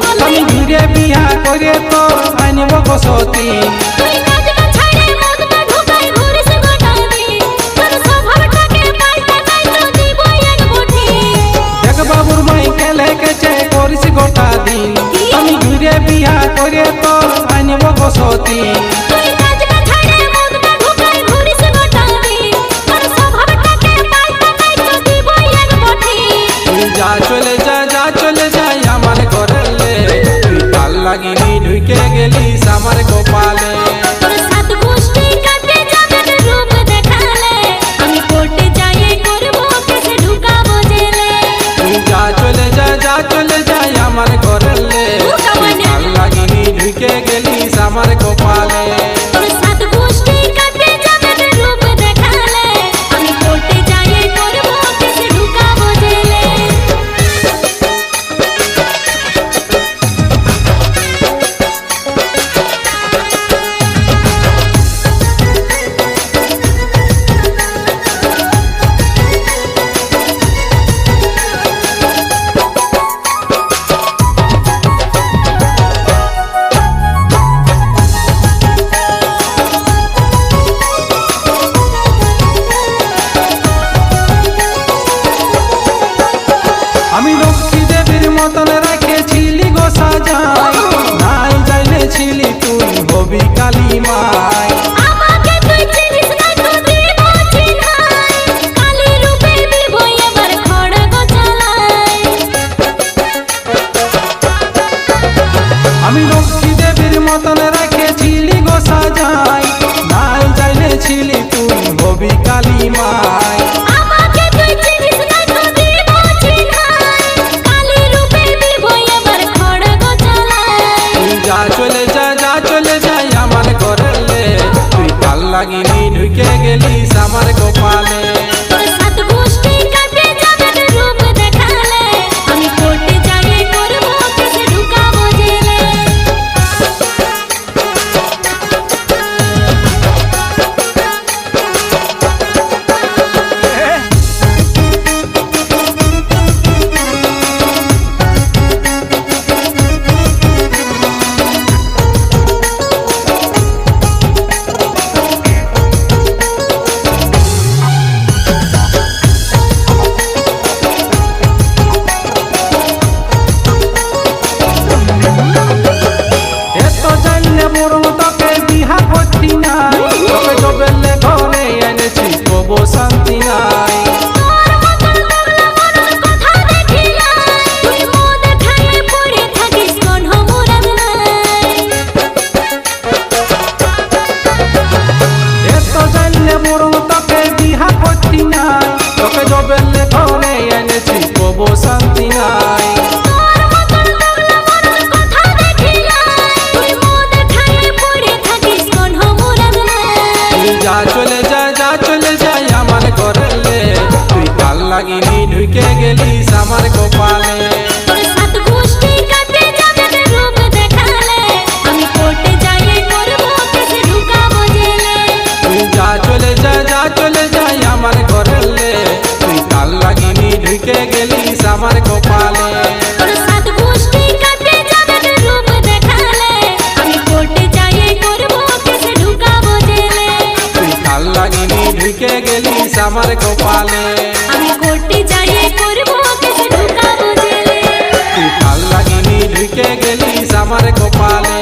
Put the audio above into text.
আমি ঘুরে বিয়া করে তো আনব বসতি দেখ বাবুর মাই কেলে কেছে করিস গোটা দিন আমি ঘুরে বিয়া করে তো আনব বসতি যা চলে যায় আমার ঘরেলে তুই কাল লাগিনি ঢুকে গেলিস আমার কপালে তুই যা চলে যায় আমার ঘরেলে তুই কাল লাগিনি ঢুকে গেলিস আমার কপালে আমি লক্ষ্মী দেবীর মতন রেখেছিলি গো সাজাই নাই জানেছিলি তুই হবি কালী মাই আমি লক্ষ্মী দেবীর মতন রেখেছিলি গো সাজাই নাই জানেছিলি তুই হবি কালী মাই চলে যায় আমার ঘরেলে তুই কাল লাগিনি ঢুকে গেলিস আমার কপালে শান্তি নাই এত জানলে মোর তোকে বিহা করতি নাই তোকে জবেলে ঘরে এনেছি কব শান্তি নাই চলে যায় আমার ঘরেলে তুই কাল লাগিনি ঢুকে গেলিস আমার কপালে তুই চলে যায় আমার ঘরেলে তুই কাল লাগিনি ঢুকে গেলিস আমার কপালে ঢুকে গেলিস আমার কপালে আমি কোর্টে যাইয়ে করব কেসে ঢুকাবো জেলে তুই কাল লাগিনি ঢুকে গেলিস আমার কপালে।